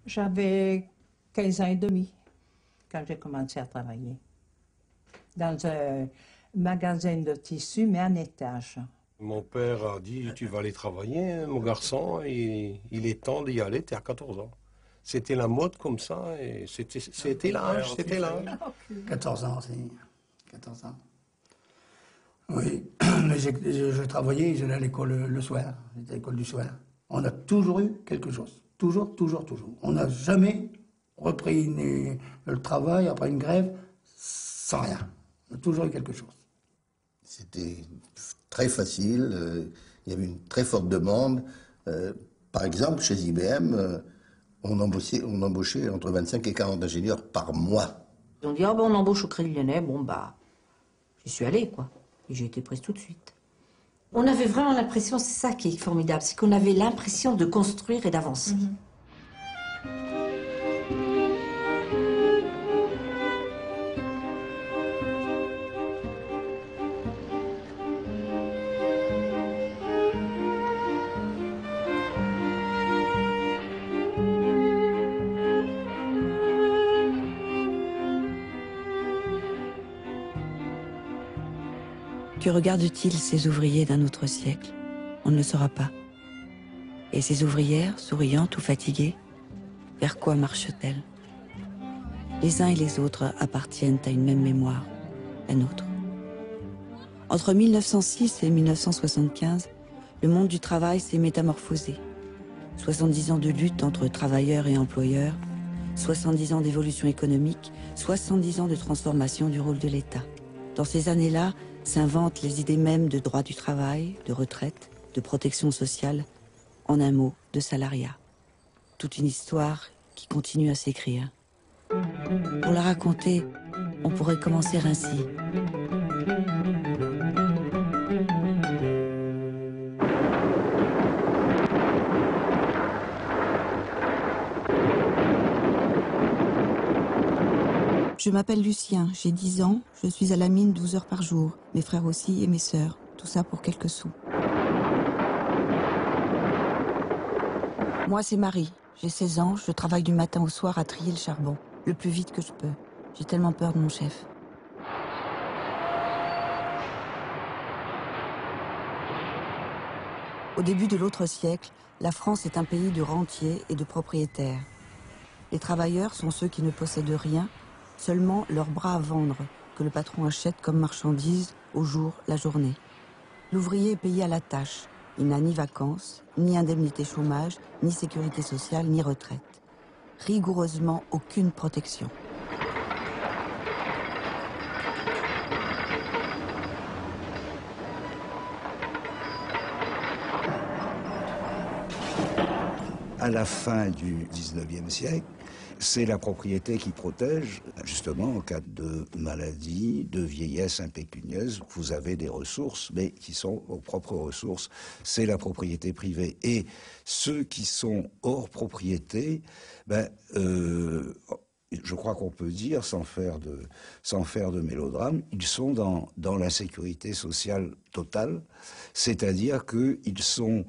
J'avais 15 ans et demi quand j'ai commencé à travailler. Dans un magasin de tissus, mais en étage. Mon père a dit, tu vas aller travailler, mon garçon, et il est temps d'y aller, tu as 14 ans. C'était la mode comme ça, et c'était l'âge, c'était l'âge. 14 ans, c'est 14 ans. Oui, mais je travaillais, j'allais à l'école le soir, j'étais à l'école du soir. On a toujours eu quelque chose, toujours, toujours, toujours. On n'a jamais repris le travail après une grève sans rien. On a toujours eu quelque chose. C'était très facile, il y avait une très forte demande. Par exemple, chez IBM, on embauchait entre 25 et 40 ingénieurs par mois. Ils ont dit, ah ben on embauche au Crédit Lyonnais, bon bah, j'y suis allée quoi. Et j'ai été prise tout de suite. On avait vraiment l'impression, c'est ça qui est formidable, c'est qu'on avait l'impression de construire et d'avancer. Que regardent-ils ces ouvriers d'un autre siècle? On ne le saura pas. Et ces ouvrières, souriantes ou fatiguées, vers quoi marchent-elles? Les uns et les autres appartiennent à une même mémoire, la nôtre. Entre 1906 et 1975, le monde du travail s'est métamorphosé. 70 ans de lutte entre travailleurs et employeurs, 70 ans d'évolution économique, 70 ans de transformation du rôle de l'État. Dans ces années-là, s'inventent les idées mêmes de droit du travail, de retraite, de protection sociale, en un mot, de salariat. Toute une histoire qui continue à s'écrire. Pour la raconter, on pourrait commencer ainsi. Je m'appelle Lucien, j'ai 10 ans, je suis à la mine 12 heures par jour, mes frères aussi et mes sœurs, tout ça pour quelques sous. Moi c'est Marie, j'ai 16 ans, je travaille du matin au soir à trier le charbon, le plus vite que je peux. J'ai tellement peur de mon chef. Au début de l'autre siècle, la France est un pays de rentiers et de propriétaires. Les travailleurs sont ceux qui ne possèdent rien, seulement leurs bras à vendre, que le patron achète comme marchandise au jour, la journée. L'ouvrier est payé à la tâche. Il n'a ni vacances, ni indemnité chômage, ni sécurité sociale, ni retraite. Rigoureusement aucune protection. À la fin du 19e siècle, c'est la propriété qui protège, justement, en cas de maladie, de vieillesse impécunieuse. Vous avez des ressources, mais qui sont vos propres ressources. C'est la propriété privée. Et ceux qui sont hors propriété, je crois qu'on peut dire, sans faire de mélodrame, ils sont dans l'insécurité sociale totale. C'est-à-dire qu'ils sont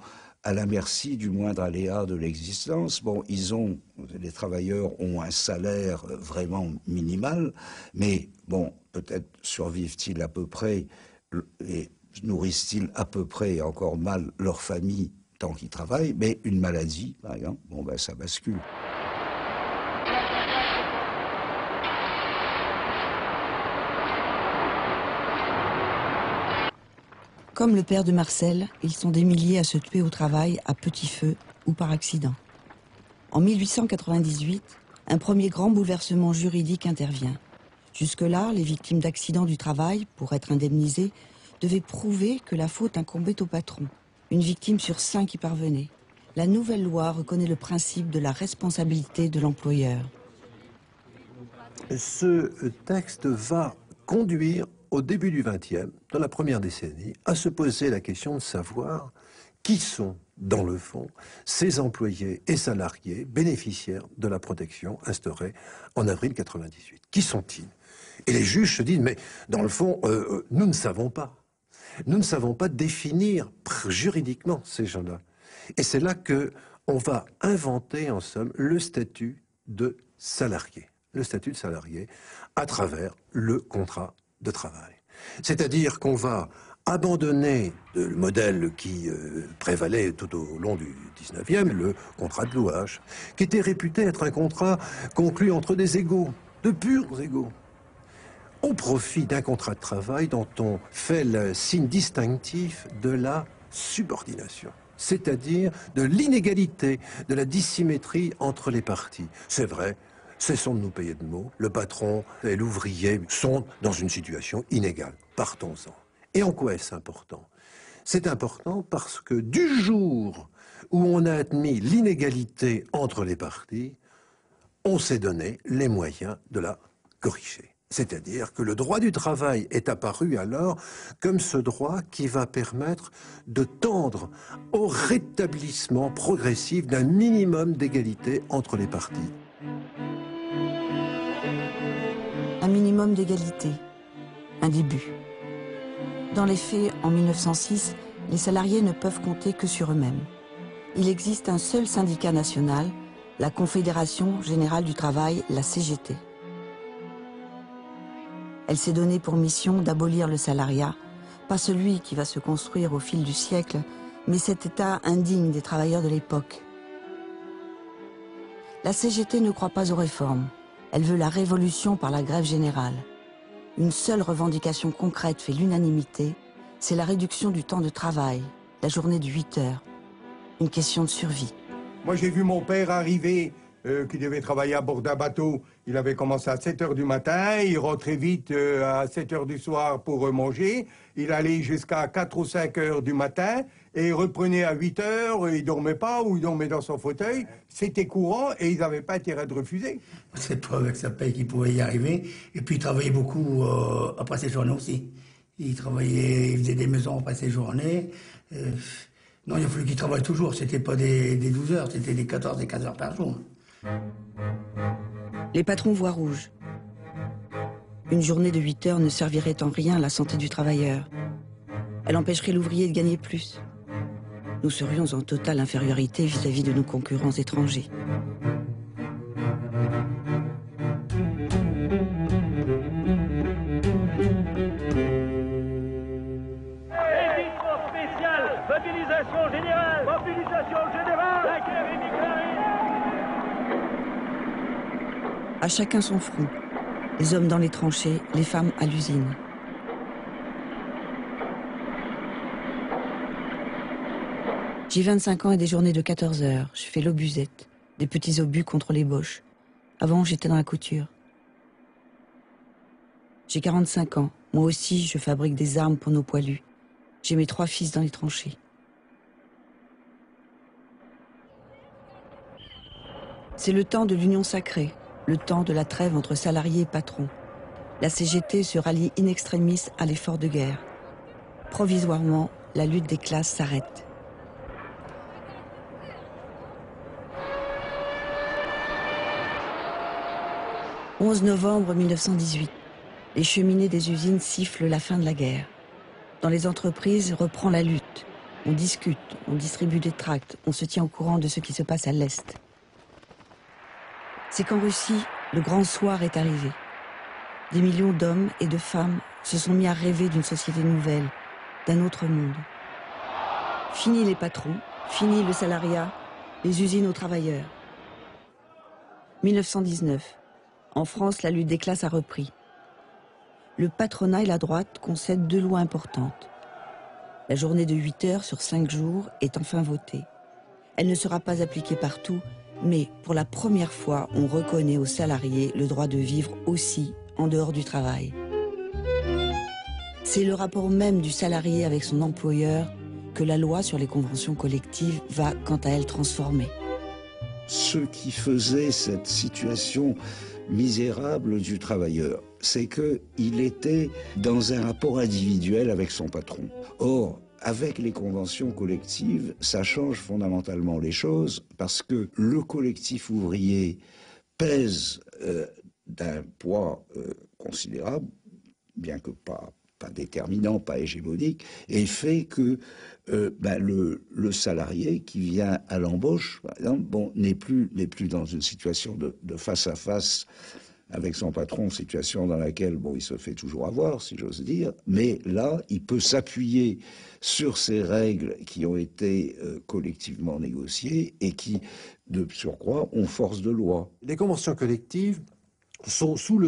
à la merci du moindre aléa de l'existence. Bon, les travailleurs ont un salaire vraiment minimal, mais bon, peut-être survivent-ils à peu près et nourrissent-ils à peu près et encore mal leur famille tant qu'ils travaillent, mais une maladie, par exemple, ça bascule. Comme le père de Marcel, ils sont des milliers à se tuer au travail à petit feu ou par accident. En 1898, un premier grand bouleversement juridique intervient. Jusque-là, les victimes d'accidents du travail, pour être indemnisées, devaient prouver que la faute incombait au patron. Une victime sur 5 y parvenait. La nouvelle loi reconnaît le principe de la responsabilité de l'employeur. Ce texte va conduire au début du XXe, dans la première décennie, à se poser la question de savoir qui sont, dans le fond, ces employés et salariés bénéficiaires de la protection instaurée en avril 98. Qui sont-ils? Et les juges se disent, mais dans le fond, nous ne savons pas. Nous ne savons pas définir juridiquement ces gens-là. Et c'est là que, on va inventer, en somme, le statut de salarié. Le statut de salarié à travers le contrat de travail. C'est-à-dire qu'on va abandonner le modèle qui prévalait tout au long du 19e, le contrat de louage, qui était réputé être un contrat conclu entre des égaux, de purs égaux, au profit d'un contrat de travail dont on fait le signe distinctif de la subordination, c'est-à-dire de l'inégalité, de la dissymétrie entre les parties. C'est vrai, cessons de nous payer de mots, le patron et l'ouvrier sont dans une situation inégale. Partons-en. Et en quoi est-ce important? C'est important parce que du jour où on a admis l'inégalité entre les parties, on s'est donné les moyens de la corriger. C'est-à-dire que le droit du travail est apparu alors comme ce droit qui va permettre de tendre au rétablissement progressif d'un minimum d'égalité entre les parties. Un minimum d'égalité, un début. Dans les faits, en 1906, les salariés ne peuvent compter que sur eux-mêmes. Il existe un seul syndicat national, la Confédération Générale du Travail, la CGT. Elle s'est donnée pour mission d'abolir le salariat, pas celui qui va se construire au fil du siècle, mais cet état indigne des travailleurs de l'époque. La CGT ne croit pas aux réformes. Elle veut la révolution par la grève générale. Une seule revendication concrète fait l'unanimité, c'est la réduction du temps de travail, la journée de 8 heures. Une question de survie. Moi, j'ai vu mon père arriver, qui devait travailler à bord d'un bateau. Il avait commencé à 7 heures du matin, il rentrait vite à 7 heures du soir pour manger. Il allait jusqu'à 4 ou 5 heures du matin et il reprenait à 8 heures, il dormait pas ou il dormait dans son fauteuil. C'était courant et ils n'avaient pas intérêt de refuser. C'est pas avec sa paye qu'il pouvait y arriver. Et puis il travaillait beaucoup après ses journées aussi. Il travaillait, il faisait des maisons après ses journées. Non, il a fallu qu'il travaille toujours. C'était pas des 12 heures, c'était des 14 et 15 heures par jour. Les patrons voient rouge. Une journée de 8 heures ne servirait en rien à la santé du travailleur. Elle empêcherait l'ouvrier de gagner plus. Nous serions en totale infériorité vis-à-vis de nos concurrents étrangers. Mobilisation générale! Mobilisation générale! La guerre est déclarée! À chacun son front. Les hommes dans les tranchées, les femmes à l'usine. J'ai 25 ans et des journées de 14 heures. Je fais l'obusette, des petits obus contre les boches. Avant, j'étais dans la couture. J'ai 45 ans. Moi aussi, je fabrique des armes pour nos poilus. J'ai mes 3 fils dans les tranchées. C'est le temps de l'union sacrée, le temps de la trêve entre salariés et patrons. La CGT se rallie in extremis à l'effort de guerre. Provisoirement, la lutte des classes s'arrête. « 11 novembre 1918. Les cheminées des usines sifflent la fin de la guerre. Dans les entreprises, reprend la lutte. On discute, on distribue des tracts, on se tient au courant de ce qui se passe à l'Est. C'est qu'en Russie, le grand soir est arrivé. Des millions d'hommes et de femmes se sont mis à rêver d'une société nouvelle, d'un autre monde. Fini les patrons, fini le salariat, les usines aux travailleurs. 1919. En France, la lutte des classes a repris. Le patronat et la droite concèdent 2 lois importantes. La journée de 8 heures sur 5 jours est enfin votée. Elle ne sera pas appliquée partout, mais pour la première fois, on reconnaît aux salariés le droit de vivre aussi en dehors du travail. C'est le rapport même du salarié avec son employeur que la loi sur les conventions collectives va, quant à elle, transformer. Ce qui faisait cette situation misérable du travailleur, c'est qu'il était dans un rapport individuel avec son patron. Or, avec les conventions collectives, ça change fondamentalement les choses parce que le collectif ouvrier pèse d'un poids considérable, bien que pas pas déterminant, pas hégémonique, et fait que le salarié qui vient à l'embauche, par exemple, n'est plus dans une situation de face à face avec son patron, situation dans laquelle, il se fait toujours avoir, si j'ose dire, mais là, il peut s'appuyer sur ces règles qui ont été collectivement négociées et qui, de surcroît, ont force de loi. Les conventions collectives sont sous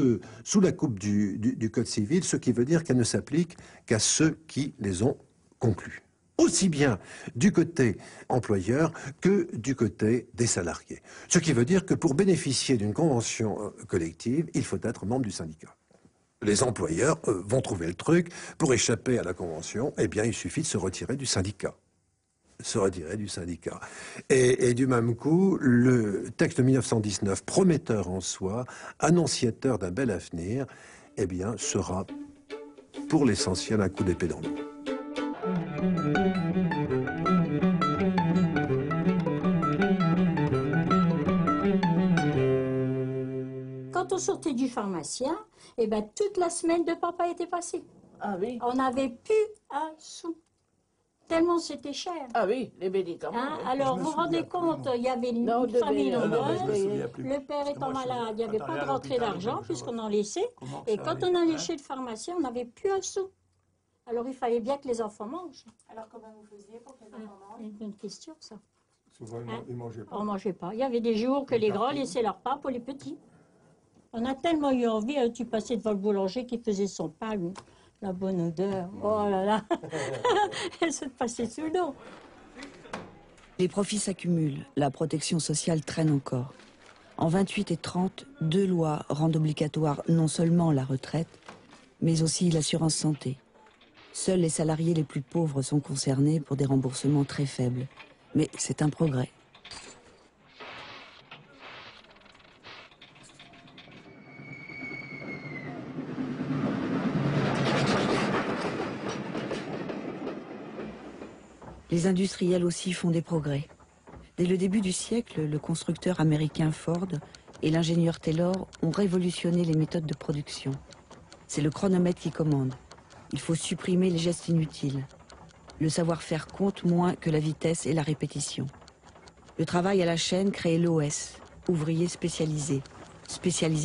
la coupe du Code civil, ce qui veut dire qu'elles ne s'appliquent qu'à ceux qui les ont conclues. Aussi bien du côté employeur que du côté des salariés. Ce qui veut dire que pour bénéficier d'une convention collective, il faut être membre du syndicat. Les employeurs vont trouver le truc. Pour échapper à la convention, eh bien, il suffit de se retirer du syndicat. Et du même coup, le texte de 1919, prometteur en soi, annonciateur d'un bel avenir, eh bien, sera pour l'essentiel un coup d'épée dans l'eau. Quand on sortait du pharmacien, eh ben, toute la semaine de papa était passée. Ah oui. On n'avait plus un sou. Tellement c'était cher. Ah oui, les médicaments. Hein? Alors, vous vous rendez compte, il y avait une famille nombreuse, le père étant malade, il n'y avait pas de rentrée d'argent puisqu'on en laissait. Et quand on allait chez le pharmacien, on n'avait plus un sou. Alors, il fallait bien que les enfants mangent. Alors, comment vous faisiez pour que les enfants mangent? C'est une bonne question, ça. Souvent, ils ne mangeaient pas. On ne mangeait pas. Il y avait des jours que les grands laissaient leur pain pour les petits. On a tellement eu envie, tu passais devant le boulanger qui faisait son pain, lui. La bonne odeur. Oh là là. Elle se passait sous l'eau. Les profits s'accumulent, la protection sociale traîne encore. En 28 et 30, 2 lois rendent obligatoire non seulement la retraite, mais aussi l'assurance santé. Seuls les salariés les plus pauvres sont concernés pour des remboursements très faibles. Mais c'est un progrès. Les industriels aussi font des progrès. Dès le début du siècle, le constructeur américain Ford et l'ingénieur Taylor ont révolutionné les méthodes de production. C'est le chronomètre qui commande. Il faut supprimer les gestes inutiles. Le savoir-faire compte moins que la vitesse et la répétition. Le travail à la chaîne crée l'OS, ouvrier spécialisé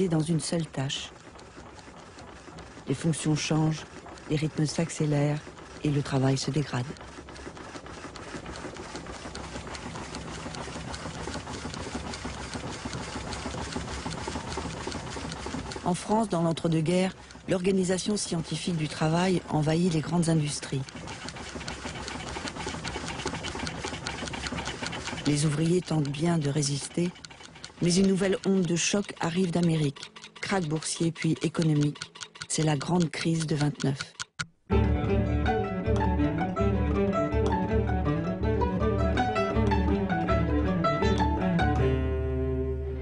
dans une seule tâche. Les fonctions changent, les rythmes s'accélèrent et le travail se dégrade. En France, dans l'entre-deux-guerres, l'organisation scientifique du travail envahit les grandes industries. Les ouvriers tentent bien de résister, mais une nouvelle onde de choc arrive d'Amérique. Krach boursier puis économique. C'est la grande crise de 29.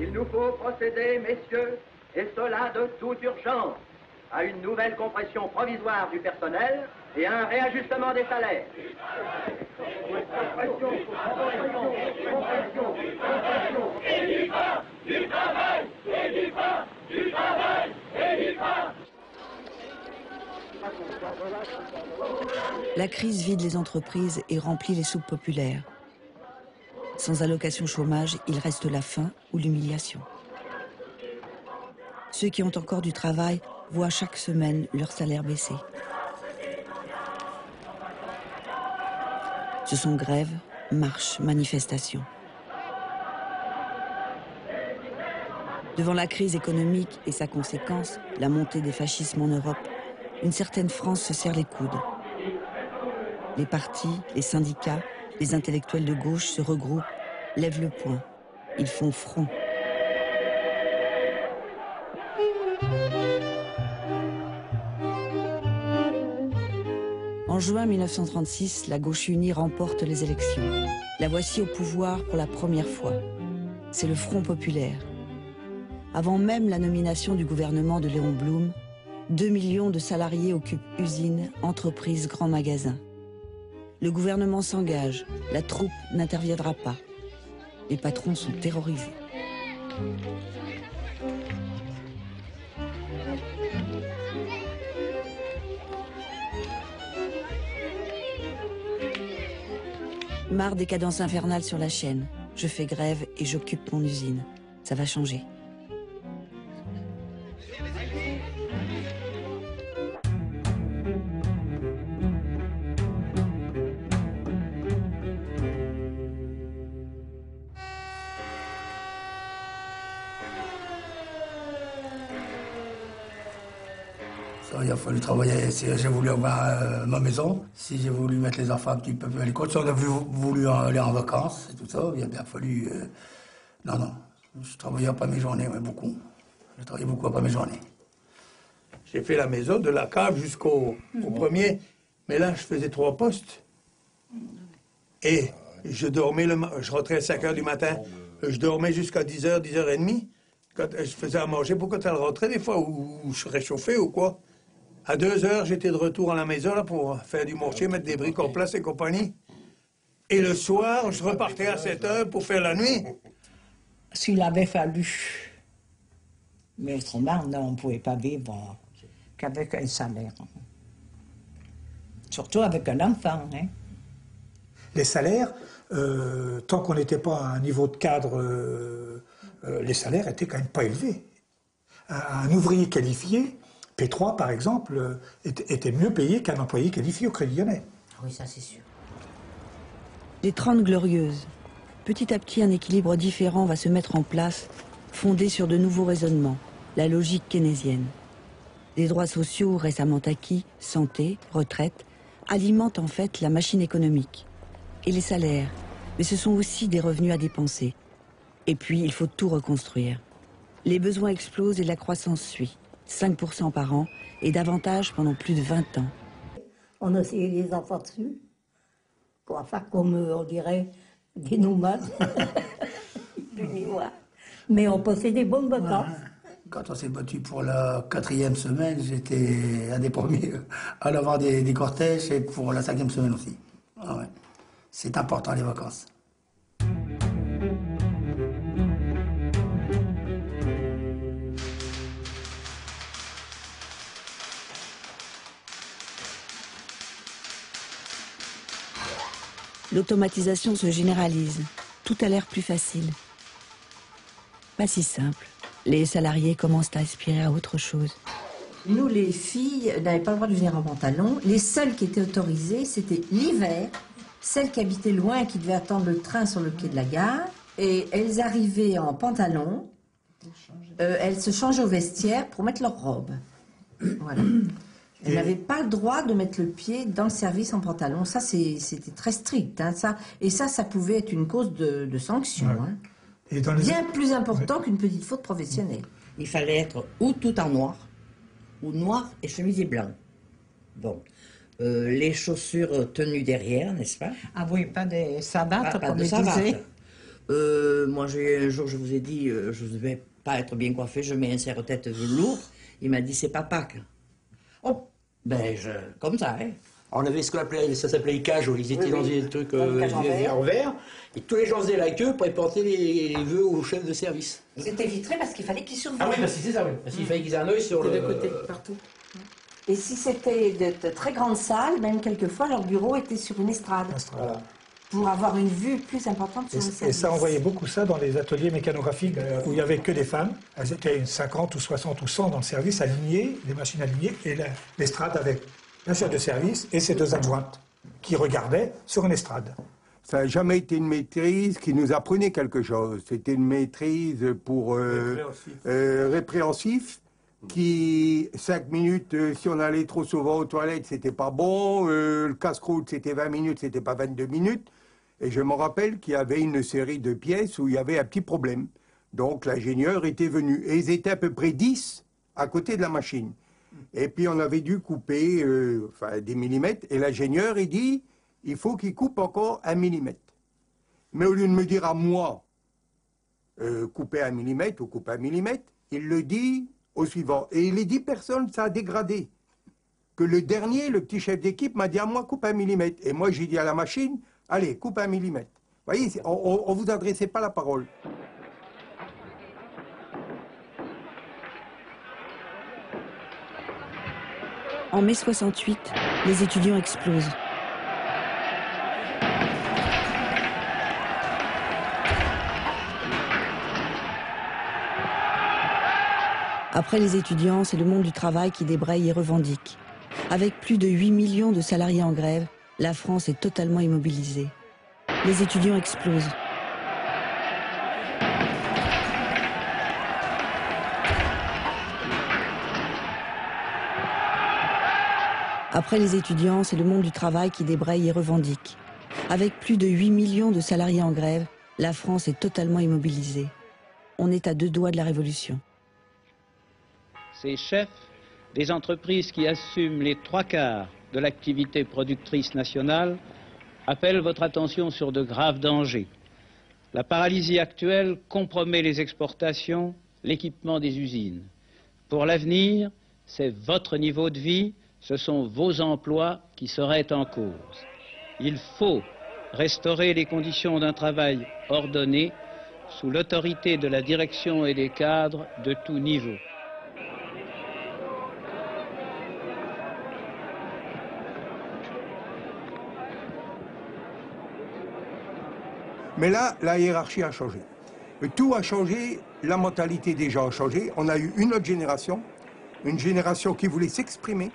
Il nous faut procéder, messieurs, et cela de toute urgence, à une nouvelle compression provisoire du personnel et à un réajustement des salaires. Et du pain, du travail, et du pain, du travail, et du pain. La crise vide les entreprises et remplit les soupes populaires. Sans allocation chômage, il reste la faim ou l'humiliation. Ceux qui ont encore du travail voient chaque semaine leur salaire baisser. Ce sont grèves, marches, manifestations. Devant la crise économique et sa conséquence, la montée des fascismes en Europe, une certaine France se serre les coudes. Les partis, les syndicats, les intellectuels de gauche se regroupent, lèvent le poing. Ils font front. En juin 1936, la gauche unie remporte les élections. La voici au pouvoir pour la première fois. C'est le Front populaire. Avant même la nomination du gouvernement de Léon Blum, 2 millions de salariés occupent usines, entreprises, grands magasins. Le gouvernement s'engage, la troupe n'interviendra pas. Les patrons sont terrorisés. Marre des cadences infernales sur la chaîne. Je fais grève et j'occupe mon usine. Ça va changer. Il a fallu travailler. Si j'ai voulu avoir ma maison, si j'ai voulu mettre les enfants un petit peu à l'école, si on a voulu aller en vacances et tout ça, il a bien fallu... Non, je travaillais pas mes journées, ouais, beaucoup. Je travaillais beaucoup après mes journées. J'ai fait la maison de la cave jusqu'au premier, mais là, je faisais 3 postes. Et je dormais, je rentrais à 5 h du matin, je dormais jusqu'à 10 h, 10 h 30. Quand je faisais à manger, pourquoi elle rentrait des fois, ou je réchauffais ou quoi. À 2 h, j'étais de retour à la maison là, pour faire du mortier, mettre des briques en place et compagnie. Et le soir, je repartais à 7 h pour faire la nuit. S'il avait fallu. Mais autrement, non, on ne pouvait pas vivre qu'avec un salaire. Surtout avec un enfant. Hein. Les salaires, tant qu'on n'était pas à un niveau de cadre, les salaires étaient quand même pas élevés. Un ouvrier qualifié, P3 par exemple, était mieux payé qu'un employé qualifié au Crédit Lyonnais. Oui, ça c'est sûr. Les 30 glorieuses. Petit à petit, un équilibre différent va se mettre en place, fondé sur de nouveaux raisonnements, la logique keynésienne. Les droits sociaux récemment acquis, santé, retraite, alimentent en fait la machine économique. Et les salaires, mais ce sont aussi des revenus à dépenser. Et puis, il faut tout reconstruire. Les besoins explosent et la croissance suit. 5% par an et davantage pendant plus de 20 ans. On a essayé les enfants dessus, pour faire comme, on dirait, des nomades. Mais on passait des bonnes vacances. Quand on s'est battu pour la 4e semaine, j'étais un des premiers à avoir des cortèges, et pour la 5e semaine aussi. Ah ouais. C'est important, les vacances. L'automatisation se généralise. Tout a l'air plus facile. Pas si simple. Les salariés commencent à aspirer à autre chose. Nous, les filles, n'avaient pas le droit de venir en pantalon. Les seules qui étaient autorisées, c'était l'hiver, celles qui habitaient loin et qui devaient attendre le train sur le quai de la gare. Et elles arrivaient en pantalon. Elles se changeaient au vestiaire pour mettre leur robe. Voilà. Elles n'avaient pas le droit de mettre le pied dans le service en pantalon. Ça, c'était très strict. Hein, ça. Et ça pouvait être une cause de sanction. Ouais. Hein. Et bien plus important qu'une petite faute professionnelle. Il fallait être ou tout en noir, ou noir et chemisier blanc. Bon. Les chaussures tenues derrière, n'est-ce pas? Ah oui, pas des savates, pas comme de ils disaient. Moi, un jour, je vous ai dit, je ne vais pas être bien coiffée, je mets un serre-tête velours. Il m'a dit, c'est pas Pâques. Oh, comme ça, hein. On avait ce qu'on appelait, ça s'appelait les cages, ils étaient dans des trucs en verre, et tous les gens faisaient la queue pour porter les vœux au chef de service. C'était vitré parce qu'il fallait qu'ils surveillent. Ah oui, c'est ça, oui. Parce qu'il fallait qu'ils aient un œil sur le côté, partout. Et si c'était de très grandes salles, même quelquefois, leur bureau était sur une estrade. Voilà. Pour avoir une vue plus importante sur le service. Et ça, on voyait beaucoup ça dans les ateliers mécanographiques où il n'y avait que des femmes. Elles étaient 50 ou 60 ou 100 dans le service, alignées, des machines alignées, et l'estrade avec un chef de service et ses 2 adjointes qui regardaient sur une estrade. Ça n'a jamais été une maîtrise qui nous apprenait quelque chose. C'était une maîtrise pour répréhensif, qui 5 minutes, si on allait trop souvent aux toilettes, c'était pas bon. Le casse-croûte, c'était 20 minutes, c'était pas 22 minutes. Et je me rappelle qu'il y avait une série de pièces où il y avait un petit problème. Donc l'ingénieur était venu. Et ils étaient à peu près 10 à côté de la machine. Et puis on avait dû couper des millimètres. Et l'ingénieur, il dit, il faut qu'il coupe encore 1 millimètre. Mais au lieu de me dire à moi, couper 1 millimètre ou couper 1 millimètre, il le dit au suivant. Et les 10 personnes, ça a dégradé. Que le dernier, le petit chef d'équipe, m'a dit à moi, coupe 1 millimètre. Et moi, j'ai dit à la machine, allez, coupe 1 millimètre. Vous voyez, on ne vous adressait pas la parole. En mai 68, les étudiants explosent. Après les étudiants, c'est le monde du travail qui débraye et revendique. Avec plus de 8 millions de salariés en grève, la France est totalement immobilisée. Les étudiants explosent. Après les étudiants, c'est le monde du travail qui débraye et revendique. Avec plus de 8 millions de salariés en grève, la France est totalement immobilisée. On est à 2 doigts de la révolution. Ces chefs des entreprises qui assument les 3/4 de l'activité productrice nationale appellent votre attention sur de graves dangers. La paralysie actuelle compromet les exportations, l'équipement des usines. Pour l'avenir, c'est votre niveau de vie, ce sont vos emplois qui seraient en cause. Il faut restaurer les conditions d'un travail ordonné sous l'autorité de la direction et des cadres de tout niveau. Mais là, la hiérarchie a changé. Tout a changé, la mentalité des gens a changé. On a eu une autre génération, une génération qui voulait s'exprimer,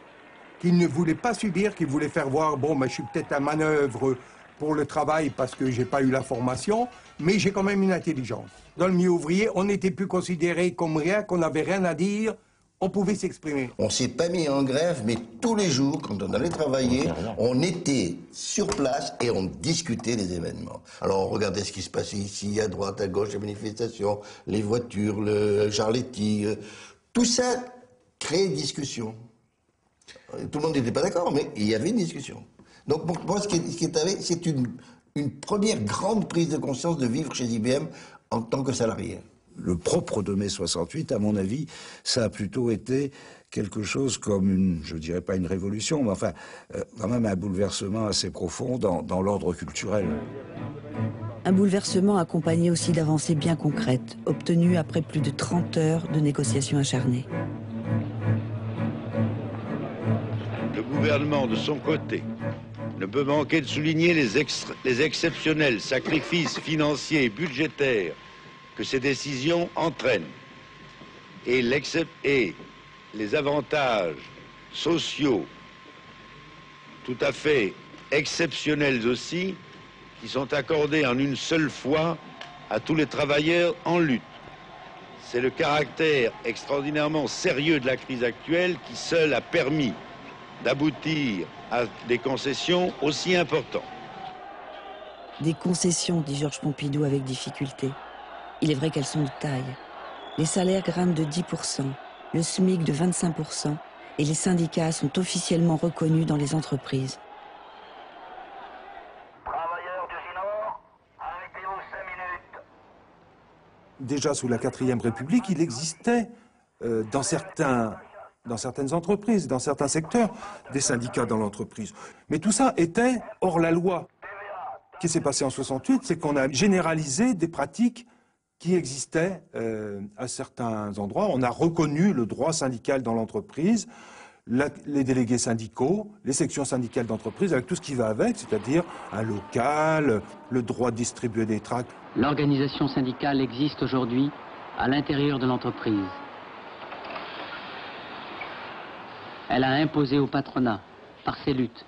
qui ne voulait pas subir, qui voulait faire voir, bon, mais je suis peut-être à manœuvre pour le travail parce que j'ai pas eu la formation, mais j'ai quand même une intelligence. Dans le milieu ouvrier, on n'était plus considéré comme rien, qu'on n'avait rien à dire, on pouvait s'exprimer. On s'est pas mis en grève, mais tous les jours, quand on allait travailler, on était sur place et on discutait des événements. Alors on regardait ce qui se passait ici, à droite, à gauche, les manifestations, les voitures, le Charletti, tout ça créait une discussion. Tout le monde n'était pas d'accord, mais il y avait une discussion. Donc pour moi, ce qui est arrivé, c'est une première grande prise de conscience de vivre chez IBM en tant que salarié. Le propre de mai 68, à mon avis, ça a plutôt été quelque chose comme une, je dirais pas une révolution, mais enfin, quand même un bouleversement assez profond dans l'ordre culturel. Un bouleversement accompagné aussi d'avancées bien concrètes, obtenues après plus de 30 heures de négociations acharnées. Le gouvernement, de son côté, ne peut manquer de souligner les exceptionnels sacrifices financiers et budgétaires que ces décisions entraînent et les avantages sociaux tout à fait exceptionnels aussi qui sont accordés en une seule fois à tous les travailleurs en lutte. C'est le caractère extraordinairement sérieux de la crise actuelle qui seul a permis d'aboutir à des concessions aussi importantes. Des concessions, dit Georges Pompidou avec difficulté. Il est vrai qu'elles sont de taille. Les salaires grimpent de 10%, le SMIC de 25%, et les syndicats sont officiellement reconnus dans les entreprises. Déjà sous la 4e République, il existait dans certaines entreprises, dans certains secteurs, des syndicats dans l'entreprise. Mais tout ça était hors la loi. Ce qui s'est passé en 68, c'est qu'on a généralisé des pratiques qui existaient à certains endroits. On a reconnu le droit syndical dans l'entreprise, les délégués syndicaux, les sections syndicales d'entreprise, avec tout ce qui va avec, c'est-à-dire un local, le droit de distribuer des tracts. L'organisation syndicale existe aujourd'hui à l'intérieur de l'entreprise. Elle a imposé au patronat, par ses luttes,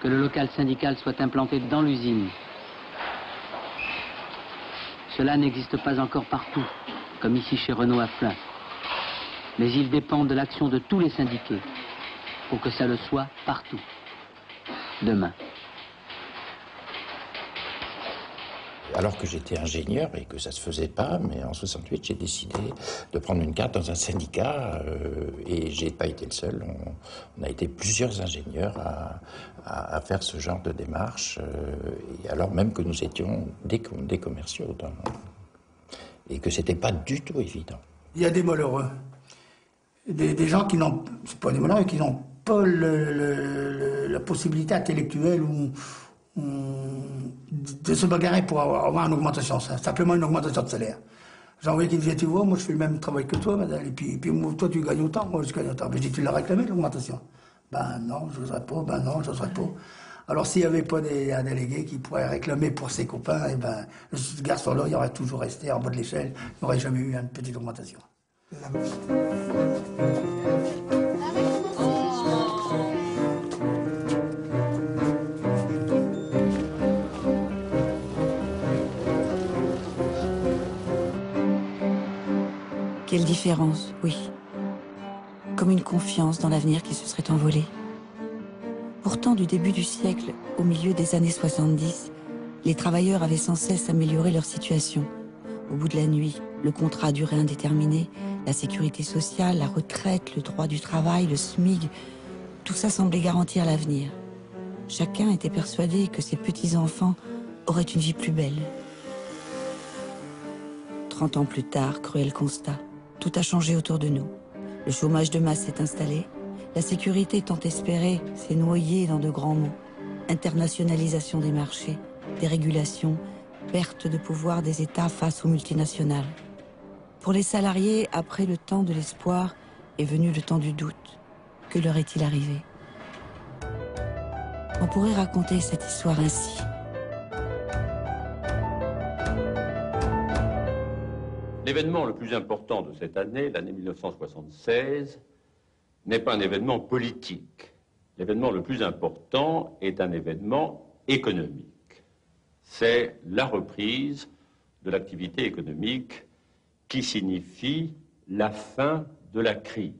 que le local syndical soit implanté dans l'usine. Cela n'existe pas encore partout, comme ici chez Renault à Flins. Mais il dépend de l'action de tous les syndiqués pour que ça le soit partout, demain. Alors que j'étais ingénieur et que ça se faisait pas, mais en 68, j'ai décidé de prendre une carte dans un syndicat et j'ai pas été le seul. On a été plusieurs ingénieurs à faire ce genre de démarche, et alors même que nous étions des commerciaux et que c'était pas du tout évident. Il y a des malheureux, des gens qui n'ont, c'est pas des malheureux, qui n'ont pas la possibilité intellectuelle ou de se bagarrer pour avoir une augmentation, simplement une augmentation de salaire. J'ai envoyé qui me disait, tu vois, moi je fais le même travail que toi, madame, et puis toi tu gagnes autant, moi je gagne autant. Mais je dis, tu l'as réclamé l'augmentation? Ben non, je n'oserais pas, ben non, je n'oserais pas. Alors s'il n'y avait pas un délégué qui pourrait réclamer pour ses copains, et ben ce garçon-là, il aurait toujours resté en bas de l'échelle, il n'aurait jamais eu une petite augmentation. Quelle différence, oui. Comme une confiance dans l'avenir qui se serait envolée. Pourtant, du début du siècle au milieu des années 70, les travailleurs avaient sans cesse amélioré leur situation. Au bout de la nuit, le contrat à durée indéterminée, la sécurité sociale, la retraite, le droit du travail, le SMIC, tout ça semblait garantir l'avenir. Chacun était persuadé que ses petits-enfants auraient une vie plus belle. 30 ans plus tard, cruel constat, tout a changé autour de nous. Le chômage de masse s'est installé, la sécurité tant espérée s'est noyée dans de grands mots. Internationalisation des marchés, dérégulation, perte de pouvoir des États face aux multinationales. Pour les salariés, après le temps de l'espoir, est venu le temps du doute. Que leur est-il arrivé? On pourrait raconter cette histoire ainsi. L'événement le plus important de cette année, l'année 1976, n'est pas un événement politique. L'événement le plus important est un événement économique. C'est la reprise de l'activité économique qui signifie la fin de la crise.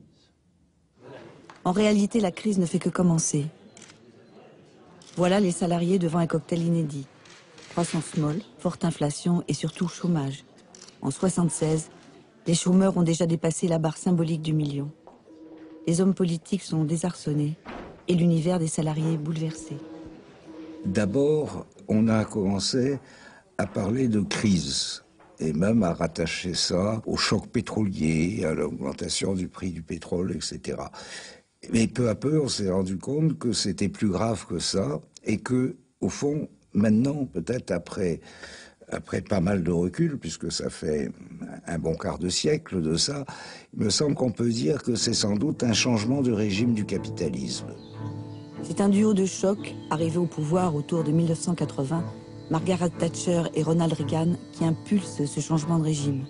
En réalité, la crise ne fait que commencer. Voilà les salariés devant un cocktail inédit. Croissance molle, forte inflation et surtout chômage. En 1976, les chômeurs ont déjà dépassé la barre symbolique du million. Les hommes politiques sont désarçonnés et l'univers des salariés bouleversé. D'abord, on a commencé à parler de crise et même à rattacher ça au choc pétrolier, à l'augmentation du prix du pétrole, etc. Mais peu à peu, on s'est rendu compte que c'était plus grave que ça et que, au fond, maintenant, peut-être après pas mal de recul, puisque ça fait un bon quart de siècle de ça, il me semble qu'on peut dire que c'est sans doute un changement de régime du capitalisme. C'est un duo de choc arrivé au pouvoir autour de 1980, Margaret Thatcher et Ronald Reagan, qui impulse ce changement de régime.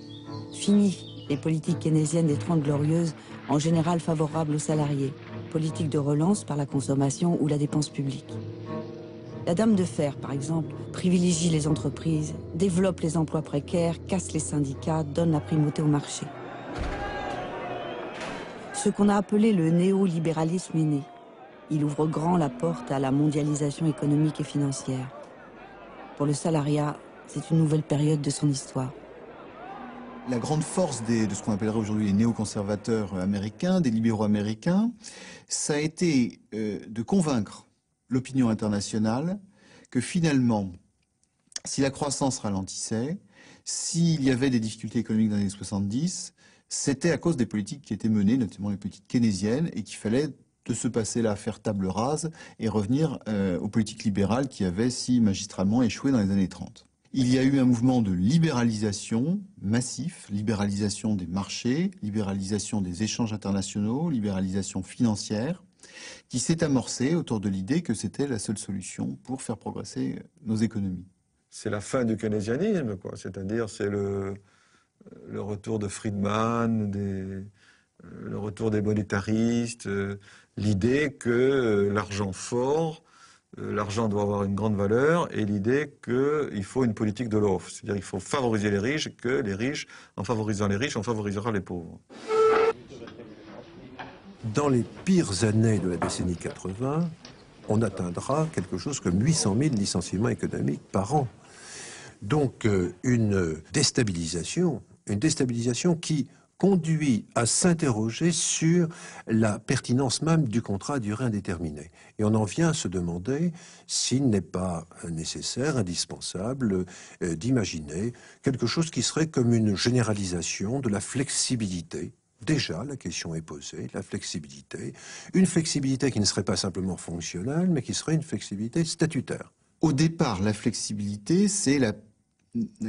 Fini les politiques keynésiennes des 30 glorieuses, en général favorables aux salariés, politique de relance par la consommation ou la dépense publique. La Dame de Fer, par exemple, privilégie les entreprises, développe les emplois précaires, casse les syndicats, donne la primauté au marché. Ce qu'on a appelé le néolibéralisme est né. Il ouvre grand la porte à la mondialisation économique et financière. Pour le salariat, c'est une nouvelle période de son histoire. La grande force de ce qu'on appellerait aujourd'hui les néoconservateurs américains, des libéraux américains, ça a été de convaincre l'opinion internationale que finalement, si la croissance ralentissait, s'il y avait des difficultés économiques dans les années 70, c'était à cause des politiques qui étaient menées, notamment les politiques keynésiennes, et qu'il fallait de se passer là, faire table rase et revenir aux politiques libérales qui avaient si magistralement échoué dans les années 30. Il y a eu un mouvement de libéralisation massif, libéralisation des marchés, libéralisation des échanges internationaux, libéralisation financière, qui s'est amorcé autour de l'idée que c'était la seule solution pour faire progresser nos économies. C'est la fin du keynésianisme, quoi. C'est-à-dire c'est le retour de Friedman, le retour des monétaristes, l'idée que l'argent fort, l'argent doit avoir une grande valeur, et l'idée qu'il faut une politique de l'offre. C'est-à-dire qu'il faut favoriser les riches, et que les riches, en favorisant les riches, on favorisera les pauvres. Dans les pires années de la décennie 80, on atteindra quelque chose comme 800 000 licenciements économiques par an. Donc une déstabilisation qui conduit à s'interroger sur la pertinence même du contrat à durée indéterminée. Et on en vient à se demander s'il n'est pas nécessaire, indispensable, d'imaginer quelque chose qui serait comme une généralisation de la flexibilité. Déjà, la question est posée, la flexibilité. Une flexibilité qui ne serait pas simplement fonctionnelle, mais qui serait une flexibilité statutaire. Au départ, la flexibilité, c'est la